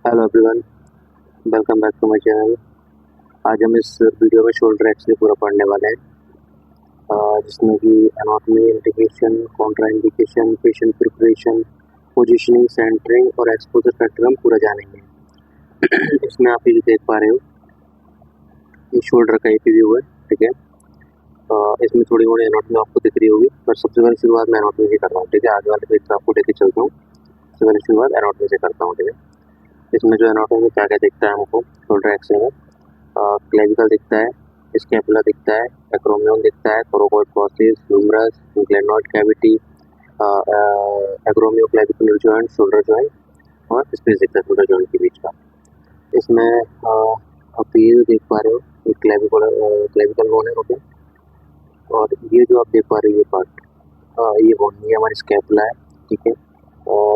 Hello everyone, welcome back to my channel. आज हम इस वीडियो में शोल्डर एक्सरे पूरा पढ़ने वाले हैं, जिसमें कि anatomy, indication, contraindication, patient preparation, positioning, centring और एक्सपोजर फैक्टर हम पूरा जानेंगे। इसमें आप ये देख पा रहे हो, ये शोल्डर का एक व्यू है, ठीक है। इसमें थोड़ी मोड़ी एनाटॉमी आपको दिख रही होगी, पर सबसे पहले शुरुआत मैं एनाटॉमी से कर रहा हूँ, ठीक है। आगे वाले पेज पे आपको लेके चलता हूँ। सबसे पहले शुरुआत एनाटॉमी से करता हूँ, ठीक है। इसमें जो एनाटॉमी क्या क्या दिखता है हमको शोल्डर एक्सरे में, क्लेविकल दिखता है, स्कैपुला दिखता है, एक्रोमियन दिखता है, coracoid process, humerus, glenoid cavity, acromioclavicular joint, shoulder joint और स्पेस दिखता है शोल्डर जॉइंट के बीच का। इसमें आप ये देख पा रहे हो, ये क्लेविकल बोन है, ओके। और ये जो आप देख पा रहे हो ये पार्ट, ये बोन, ये हमारी स्कैपुला है, ठीक है।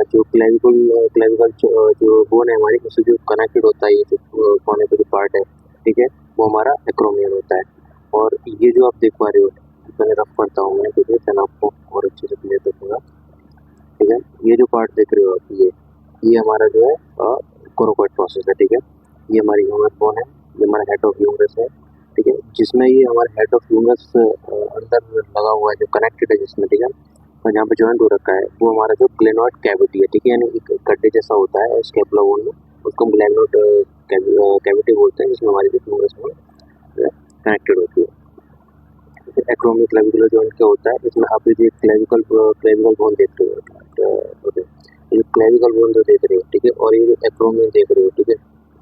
जो क्लेविकल जो बोन है हमारी, उससे जो कनेक्टेड होता है, ये जो कोने पे जो पार्ट है, ठीक है, वो हमारा एक्रोमियन होता है। और ये जो आप देख पा रहे हो, मैंने रफ करता हूँ मैं, ठीक है, then आपको और अच्छे से क्लियर दिखेगा, ठीक है। ये जो पार्ट देख रहे हो आप, ये हमारा जो है कोरोकोइड प्रोसेस है, ठीक है। ये हमारी ह्यूमरस बोन है, ये हमारा हेड ऑफ ह्यूमरस है, ठीक है। जिसमें ये हमारा हेड ऑफ ह्यूमरस अंदर लगा हुआ है, जो कनेक्टेड है जिसमें, ठीक है, और जहाँ पे जॉइंट हो रखा है वो हमारा जो ग्लेनोइड कैविटी है, ठीक है, यानी एक गड्ढे जैसा होता है स्कैपुला बोन में, उसको हम ग्लेनोइड कैविटी बोलते हैं, जिसमें हमारी जो ह्यूमरस बोन कनेक्टेड होती है। एक्रोमिक क्लेविकुलर जॉइंट क्या होता है, इसमें आप ये क्लेविकल क्लेविकल बोन देख रहे हो, ओके। ये क्लेविकल बोन जो देख रहे हो, ठीक है, और ये एक्रोमियन देख रहे हो, ठीक है,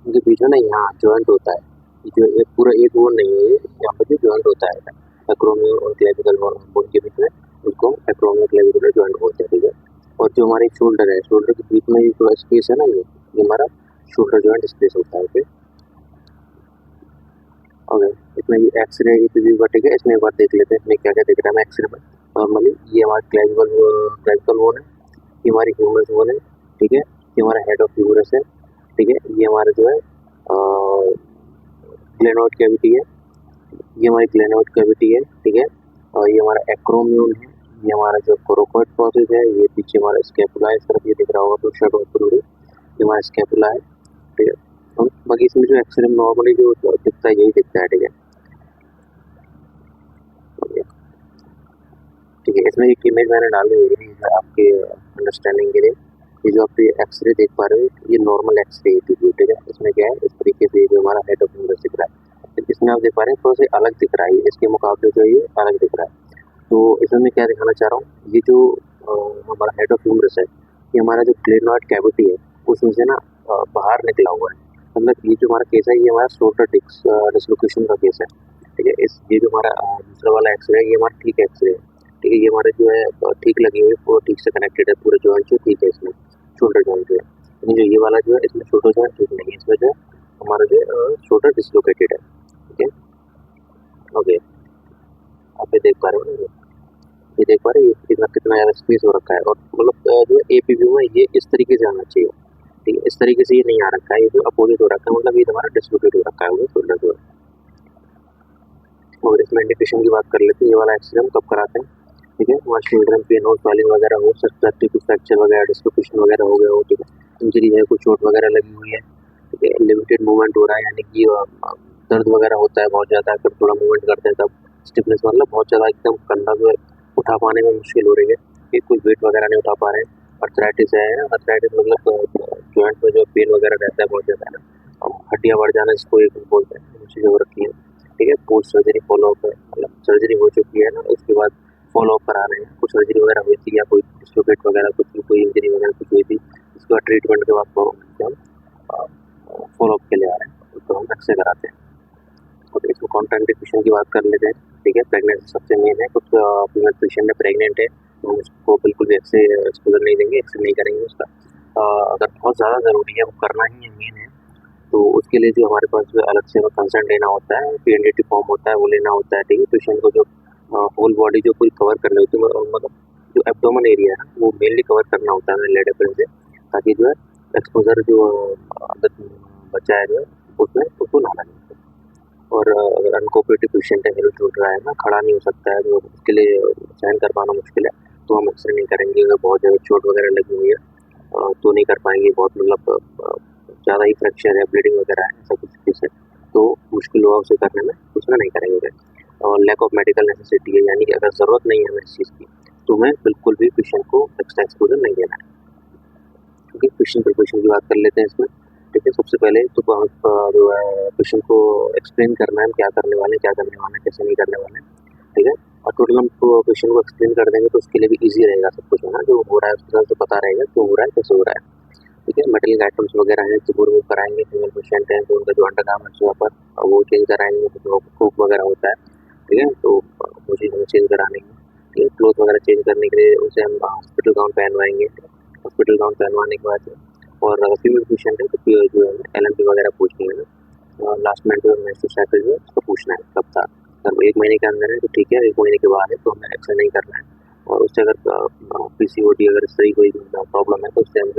इनके बीच में ना यहाँ जॉइंट होता है, जो एक पूरा एक बोन नहीं है, ये यहाँ पर जो जॉइंट होता है एक्रोमियन और क्लेविकल बोन के बीच में, उसको हम एक्रोमियो क्लेविकुलर जॉइंट बोलते हैं, ठीक है। और जो हमारी शोल्डर है, शोल्डर के बीच में ये थोड़ा स्पेस है ना, ये हमारा शोल्डर जॉइंट स्पेस होता है, ओके। ओके, इसमें ये एक्सरे व्यू का, ठीक है, इसमें एक बार देख लेते हैं इसमें क्या क्या दिख रहा है हमें एक्सरे में। नॉर्मली ये हमारा क्लेविकल बोन है, ये हमारी ह्यूमरस बोन है, ठीक है, ये हमारा हेड ऑफ ह्यूमरस है, ठीक है। ये हमारा जो है ग्लेनोइड कैविटी है, ये हमारी ग्लेनोइड कैविटी है, ठीक है। और ये हमारा एक्रोम्यून है, ये हमारा जो कोरोकोइड प्रोसेस है, ये पीछे हमारा स्कैपुला है, इस तरफ ये दिख रहा होगा तो शर्ट और पूरी, ये हमारा स्कैपुला है, ठीक है। तो बाकी इसमें जो एक्सरे में नॉर्मली जो दिखता है यही दिखता है, ठीक है। ठीक है, इसमें एक इमेज मैंने डाली हुई है आपके अंडरस्टैंडिंग के लिए। ये जो आप एक्सरे देख पा रहे हो, ये नॉर्मल एक्सरे है, ठीक है। इसमें क्या है, इस तरीके से जो हमारा हेड ऑफ ह्यूमरस दिख रहा है, तो इसमें आप देख पा रहे हैं थोड़ा सा अलग दिख रहा है, इसके मुकाबले जो ये अलग दिख रहा है। तो इसमें मैं क्या दिखाना चाह रहा हूँ, ये जो हमारा हेड ऑफ ह्यूमरस है, ये हमारा जो ग्लेनोइड कैविटी है उसमें से ना बाहर निकला हुआ है। मतलब ये जो हमारा केस है, ये हमारा शोल्डर डिस्लोकेशन का केस है, ठीक है। इस ये जो हमारा दूसरा वाला एक्सरे है, ये हमारा ठीक एक्सरे है, ठीक है। ये हमारे जो है ठीक लगी हुई है, वो ठीक से कनेक्टेड है, पूरे जॉइंट जो ठीक है इसमें, शोल्डर जॉइंट जो है। लेकिन जो ये वाला जो है, इसमें शोल्डर जॉइंट ठीक नहीं है, इसमें जो है हमारा जो शोल्डर डिसलोकेटेड है, ठीक है। ओके, आप ये देख पा रहे हो ना, ये देख पा रहे हो कितना कितना ज़्यादा स्पेस हो रखा है। और मतलब जो एपी व्यू में ये इस तरीके से आना चाहिए, ठीक है। इस तरीके से ये नहीं आ रखा है, ये जो अपोजिट हो रखा है, मतलब ये हमारा डिसलोकेट हो रखा है वो शोल्डर जो है। और इसमें इंडिकेशन की बात कर लेते हैं, ये वाला एक्सरे हम कब कराते हैं, ठीक है। वहाँ शोल्डर में पेन हो, स्वेलिंग वगैरह हो सकता है, कुछ फ्रैक्चर वगैरह, डिस्लोकेशन वगैरह हो गया हो, ठीक है, इंजरी है, कुछ चोट वगैरह लगी हुई है, ठीक है, लिमिटेड मूवमेंट हो रहा है, यानी कि दर्द वगैरह होता है बहुत ज़्यादा, अगर थोड़ा मूवमेंट करते हैं तब स्टिफनेस, मतलब बहुत ज़्यादा एकदम कंधा जो है उठा पाने में मुश्किल हो रही है, कि कोई वेट वगैरह नहीं उठा पा रहे हैं। अर्थराइटिस है, अर्थराइटिस मतलब जॉइंट में जो पेन वगैरह रहता है बहुत ज़्यादा, है ना, हड्डियाँ बढ़ जाना जिसको एक बोलते हैं, वो चीज़ें हो रखी है, ठीक है। पोस्ट सर्जरी फॉलोअप है, मतलब सर्जरी हो चुकी है ना, उसके बाद फॉलोअप करा रहे हैं, कुछ सर्जरी वगैरह हुई थी या कोई डिस्लोकेट वगैरह कुछ, कोई इंजरी वगैरह कुछ हुई थी, उसके बाद ट्रीटमेंट के बाद हम फॉलोअप के लिए आ रहे हैं, तो हम एक्सरे कराते हैं। और इसमें कॉन्ट्राइंडिकेशन की बात कर लेते हैं, ठीक है। प्रेगनेंसी सबसे मेन है, कुछ फीमेल पेशेंट है, प्रेग्नेंट है, तो हम उसको बिल्कुल भी एक्सरे एक्सपोजर नहीं देंगे, एक्सरे नहीं करेंगे उसका। अगर बहुत ज़्यादा ज़रूरी है, वो करना ही है, मेन है, तो उसके लिए जो हमारे पास जो अलग से कंसर्न लेना होता है, पीएनडीटी फॉर्म होता है, वो लेना होता है, ठीक है। पेशेंट को जो होल बॉडी जो पूरी कवर करनी होती है, मतलब जो एब्डोमेन एरिया है वो मेनली कवर करना होता है लेड एप्रिल से, ताकि जो है एक्सपोजर जो अंदर बचा है जो है उसमें उसको ना लगे। और अगर अनकोऑपरेटिव पेशेंट है, हेल्थ छूट रहा है ना, खड़ा नहीं हो सकता है, तो उसके लिए सहन कर पाना मुश्किल है, तो हम एक्सरे नहीं करेंगे। अगर बहुत ज़्यादा चोट वगैरह लगी हुई है तो नहीं कर पाएंगे, बहुत मतलब ज़्यादा ही फ्रैक्चर है, ब्लीडिंग वगैरह है, ऐसा कुछ केस है, तो मुश्किल होगा उसे करने में, उसमें नहीं करेंगे। और लैक ऑफ मेडिकल नेसेसिटी है, यानी कि अगर ज़रूरत नहीं है हमें इस चीज़ की, तो हमें बिल्कुल भी पेशेंट को एक्स्ट्रा एक्सपोजर नहीं देना है। क्योंकि पेशेंट प्रिपरेशन की बात कर लेते हैं इसमें, ठीक है। सबसे पहले तो जो है पेशेंट को एक्सप्लेन करना है हम क्या करने वाले हैं, क्या करने वाले हैं, कैसे नहीं करने वाले हैं, ठीक है। और टोटल हम पेशेंट को एक्सप्लेन कर देंगे तो उसके लिए भी ईजी रहेगा सब कुछ, है ना, जो हो रहा है उसके साथ तो पता रहेगा क्यों हो रहा है, कैसे हो रहा है, ठीक है। मेटलिंग आइटम्स वगैरह हैं तो वो रिमूव कराएंगे, फीमेल पेशेंट हैं तो उनका जो अंडरगारमेंट्स वहाँ पर वो चेंज कराएंगे, जो कोक वगैरह होता है, ठीक है, तो वो चीज़ हमें चेंज करानी है, ठीक है। क्लोथ वगैरह चेंज करने के लिए उसे हम हॉस्पिटल गाउन पहनवाएंगे, हॉस्पिटल गाउन पहनवाने के बाद और अगर फीमेल पेशेंट है तो जो है LMP वगैरह पूछनी है ना, लास्ट मिनट जो मेंस्ट्रुअल साइकिल जो है उसको पूछना है कब था, अगर 1 महीने के अंदर है तो ठीक है, 1 महीने के बाद है तो हमें एक्सरे नहीं करना है। और उससे अगर PCOD अगर इस तरह कोई प्रॉब्लम है तो उससे हम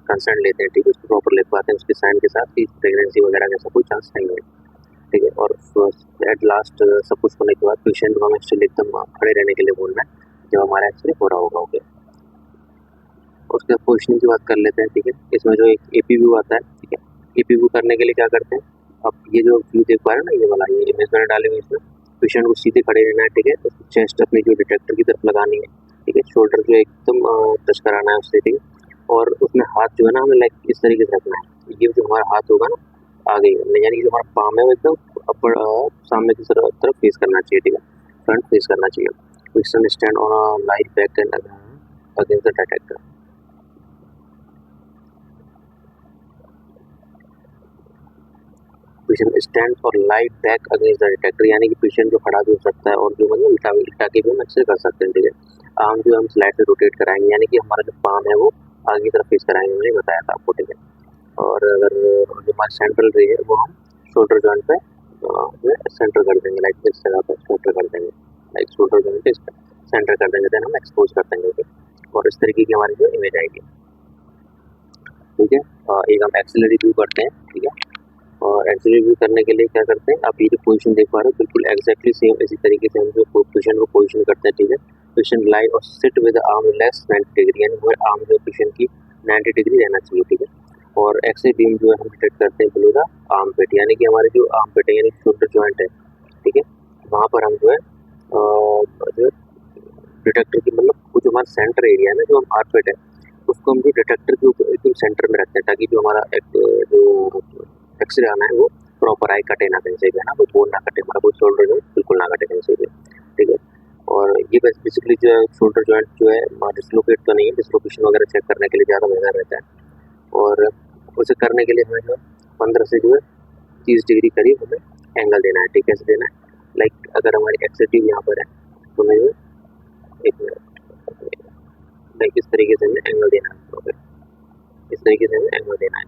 कंसर्न लेते हैं, ठीक है, उसको प्रॉपर लिखवाते हैं उसके साइन के साथ कि प्रेगनेंसी वगैरह का ऐसा कोई चांस नहीं है, ठीक है। और एट लास्ट सब कुछ होने के बाद पेशेंट को हमें एक्चुअली एकदम खड़े रहने के लिए बोलना है जब हमारा एक्सरे हो रहा होगा, ओके। उसके बाद पोजिशनिंग की बात कर लेते हैं, ठीक है। इसमें जो एक AP व्यू आता है, ठीक है, AP व्यू करने के लिए क्या करते हैं, अब ये जो व्यू देख पा रहे हैं ना, ये वाला ये इमेज मैंने डाली हुई इसमें, पेशेंट को सीधे खड़े रहना है, ठीक है, चेस्ट अपनी जो डिटेक्टर की तरफ लगानी है, ठीक है, शोल्डर जो एकदम टच कराना है उससे, ठीक है। और उसमें हाथ जो है ना हमें लाइक इस तरीके से रखना है, ये जो हमारा हाथ होगा ना आगे, यानी कि जो हमारा पाम है वो एकदम अपर सामने की तरफ फेस करना चाहिए, ठीक है, फ्रंट फेस करना चाहिए। Patient stand on a light back and against the detector. Patient stand और light back against the detector, यानी कि पेशेंट जो खड़ा भी हो सकता है और जो मतलब उल्टा के भी हम एक्सरे कर सकते हैं, ठीक है। आर्म जो हम स्लाइड से रोटेट कराएंगे, यानी कि हमारा जो पाम है वो आगे की तरफ फेस कराएंगे, मैंने बताया था आपको, ठीक है। और अगर जो हमारी सेंट्रल रे है वो हम शोल्डर जॉइंट पे सेंटर कर देंगे, लाइक इस जगह पर सेंटर कर देंगे, लाइक शोल्डर जॉइंट पे सेंटर कर देंगे, देन हम एक्सपोज कर देंगे, ओके। और इस तरीके की हमारी जो इमेज आएगी, ठीक है। एक हम एक्सरे रिव्यू करते हैं, ठीक है। और एक्सरे रिव्यू करने के लिए क्या करते हैं, आप ये जो पोजीशन देख पा रहे हो बिल्कुल एग्जैक्टली सेम इसी तरीके से हम जो पेशेंट को पोजीशन करते हैं, ठीक है। पेशेंट लाई और sit with arm less 90 degree, यानी हमारे आर्म जो पेशेंट की 90 डिग्री रहना चाहिए, ठीक है। और एक्सरे बीम जो है हम डिटेक्ट करते हैं बिलो द आर्म पिट, यानी कि हमारे जो आर्म पिट है यानी शोल्डर जॉइंट है, ठीक है, वहाँ पर हम जो है जो डिटेक्टर की मतलब वो जो हमारा सेंटर एरिया है ना, जो आर्म पिट है उसको हम जो डिटेक्टर के ऊपर एकदम सेंटर में रखते हैं, ताकि जो हमारा जो एक्सरे आना है वो प्रॉपर आई कटे ना कहीं से भी, है ना, कोई बोन ना कटे, हमारा कोई शोल्डर जो बिल्कुल ना कटे कहीं से भी, ठीक है। और ये बेसिकली जो है शोल्डर जॉइंट जो है डिसलोकेट तो नहीं है, डिसलोकेशन वगैरह चेक करने के लिए ज़्यादा बेहतर रहता है। और उसे करने के लिए हमें जो है 15 से जो है 30 डिग्री करीब हमें एंगल देना है, ठीक है, कैसे देना है, लाइक अगर हमारी एक्सरे ट्यूब यहाँ पर है तो हमें जो एक लाइक इस तरीके से हमें एंगल देना है, ओके, इस तरीके से हमें एंगल देना है,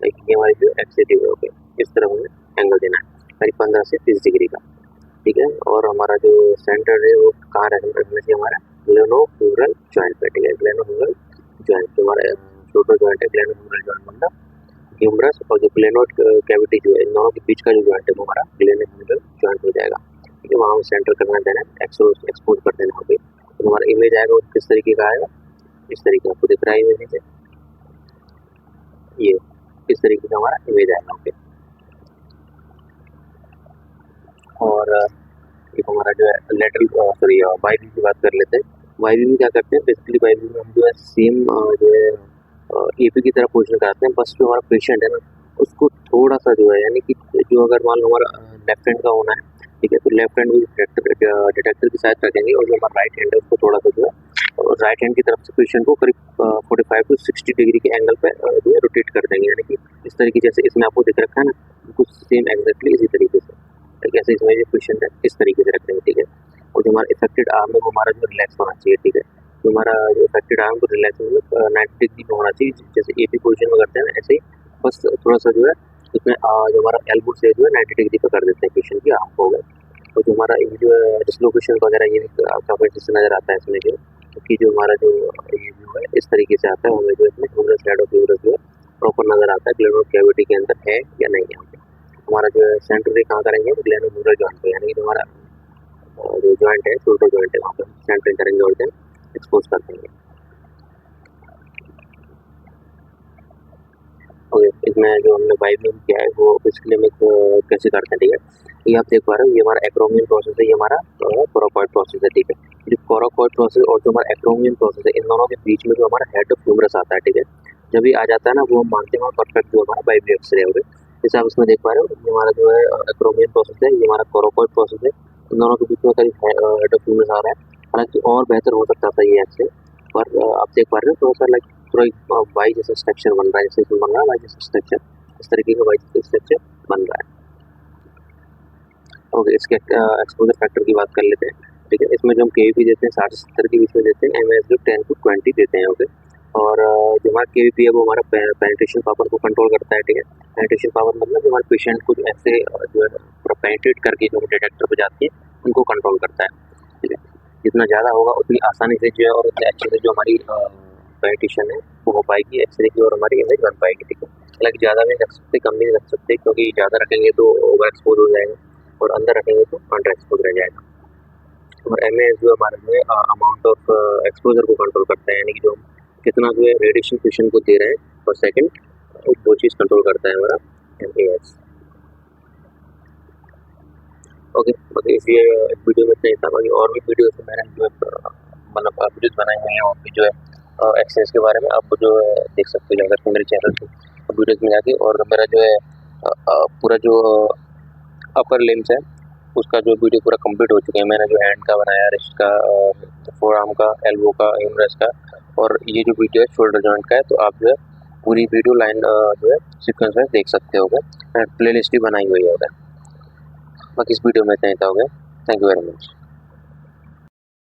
लाइक ये हमारी जो एक्सरे ट्यूब है, ओके, इस तरह हमें एंगल देना है करीब 15 से 30 डिग्री का, ठीक है। और हमारा जो सेंटर है वो कहाँ रखना चाहिए, हमारा ग्लेनोह्यूमरल जॉइंट पे, ठीक है, ग्लेनोह्यूमरल जॉइंट जो हमारा शोल्डर जॉइंट है, ग्लेनोह्यूमरल जॉइंट मतलब ह्यूमरस और जो ग्लेनोड कैविटी जो है इन दोनों के बीच का जो जॉइंट है वो हमारा ग्लेनोह्यूमरल जॉइंट हो जाएगा, ठीक है। वहाँ हम सेंटर करना देना है, एक्सपोज कर देना, ओके। तो हमारा इमेज आएगा वो किस तरीके का आएगा, इस तरीके आपको दिख रहा है इमेज नीचे, ये इस तरीके का हमारा इमेज आएगा, ओके। और एक हमारा जो है लेटरल सॉरी वाईवी की बात कर लेते हैं। वाईवी में क्या करते हैं, बेसिकली वाईवी में हम जो है सेम जो है AP की तरह पोजिशन कराते हैं, बस जो हमारा पेशेंट है ना उसको थोड़ा सा जो है, यानी कि जो अगर मान लो हमारा लेफ्ट हैंड का होना है, ठीक है, तो लेफ्ट हैंड डिटेक्टर की साइड रखेंगे और जो हमारा राइट हैंड है उसको थोड़ा सा जो है राइट हैंड की तरफ से पेशेंट को करीब 45 टू 60 डिग्री के एंगल पे जो है रोटेट कर देंगे, यानी कि इस तरीके जैसे इसमें आपको दिख रखा है ना, बिल्कुल सेम एग्जैक्टली इसी तरीके से, ठीक है, ऐसे इसमें जो पेशेंट है इस तरीके से रख देंगे, ठीक है। और जो हमारा इफेक्टेड आर्म है वो हमारा जो रिलैक्स होना चाहिए, ठीक है, तो हमारा जो इफेक्टेड आर्म को रिलैक्स मतलब 90 डिग्री में होना चाहिए, जैसे AP पोजिशन में करते हैं ना ऐसे ही, बस थोड़ा सा जो है उसमें जो हमारा एल्बो से जो है 90 डिग्री का कर देते हैं पेशेंट की आर्म को, और जो हमारा ये जो है डिसलोकेशन वगैरह ये काफी अच्छे से नजर आता है इसमें, जो क्योंकि जो हमारा जो ये व्यू है इस तरीके से आता है, हमें जो इसमें ह्यूमरस साइड ऑफ ह्यूमरस जो है प्रॉपर नजर आता है ग्लेनोड कैविटी के अंदर है या नहीं है। हमारा जो है सेंटर कहाँ करेंगे, ग्लेनोह्यूमरल जॉइंट पे, यानी कि जो हमारा जो जॉइंट है शोल्डर जॉइंट है वहाँ पर सेंटर करेंगे और देन एक्सपोज कर देंगे, ओके। इसमें जो हमने बाइबिंग किया है वो इसके लिए कैसे करते हैं, ठीक है। ये आप देख पा रहे हो, ये हमारा एक्रोमियन प्रोसेस है, ये हमारा कोराकॉइड प्रोसेस है, ठीक है। जो कोराकॉइड प्रोसेस और जो हमारा एक्रोमियन प्रोसेस है, इन दोनों के बीच में जो हमारा हेड ऑफ ह्यूमरस आता है, ठीक है। जब ये आ जाता है ना, वो हम मानते हैं परफेक्ट जो हमारा बाइबियल एक्सरे हो गया। जैसे आप इसमें देख पा रहे हो, ये हमारा जो है एक्रोमियन प्रोसेस है, ये हमारा कोराकॉइड प्रोसेस है। इन दोनों के बीच में करीब हेड ऑफ ह्यूमरस आ रहा है। हालांकि और बेहतर हो सकता था ये एक्सरे, पर आप देख पा रहे हो थोड़ा सा लाइक थोड़ा वाई जैसा स्ट्रक्चर बन रहा है, जैसे इसमें बन रहा है वाई जैसा स्ट्रक्चर, इस तरीके का वाई जैसा स्ट्रक्चर बन रहा है। ओके, इसके एक्सपोजर फैक्टर की बात कर लेते हैं, ठीक है। इसमें जो हम केवीपी देते हैं 60 से 70 के बीच में देते हैं, एमएस जो 10 to 20 देते हैं, ओके। और जो हमारा केवीपी है वो हमारा पेनिट्रेशन पावर को कंट्रोल करता है, ठीक है। पेनिट्रेशन पावर मतलब जो हमारे पेशेंट को ऐसे जो है पूरा पेनिट्रेट करके जो डिटेक्टर पे जाती है उनको कंट्रोल करता है, ठीक है। जितना ज़्यादा होगा उतनी आसानी से जो है और उतने अच्छे से जो हमारी पेनिट्रेशन है वो हो पाएगी एक्सरे की, और हमारी इमेज बन पाएगी, ठीक है। हालांकि ज़्यादा भी नहीं रख सकते, कम भी नहीं रख सकते, क्योंकि ज़्यादा रखेंगे तो ओवर एक्सपोज हो जाएगा और अंदर रखेंगे तो अंडर एक्सपोज रह जाएगा। और एमएएस जो हमारे में अमाउंट ऑफ एक्सपोजर को कंट्रोल करता है, यानी कि जो हम कितना जो है रेडिएशन पेशेंट को दे रहे हैं पर सेकंड, वो चीज़ कंट्रोल करता है हमारा एमएएस। ओके, इस वीडियो में इतना ही था। बाकी और भी वीडियो से मैंने जो मतलब वीडियोज बनाई हुई हैं और भी जो है एक्सरसाइज के बारे में आप जो है देख सकते हो जाकर के मेरे चैनल पे वीडियोज में जाके। और मेरा जो है पूरा जो अपर लिम्स है उसका जो वीडियो पूरा कंप्लीट हो चुका है। मैंने जो हैंड का बनाया, रिस्ट का, फोर आर्म का, एल्बो का, ह्यूमरस का, और ये जो वीडियो है शोल्डर जॉइंट का है। तो आप जो है पूरी वीडियो लाइन जो है सीक्वेंस में देख सकते हो, प्ले लिस्ट भी बनाई हुई है। बाकी इस वीडियो में इतना ही था, हो गया। Thank you very much.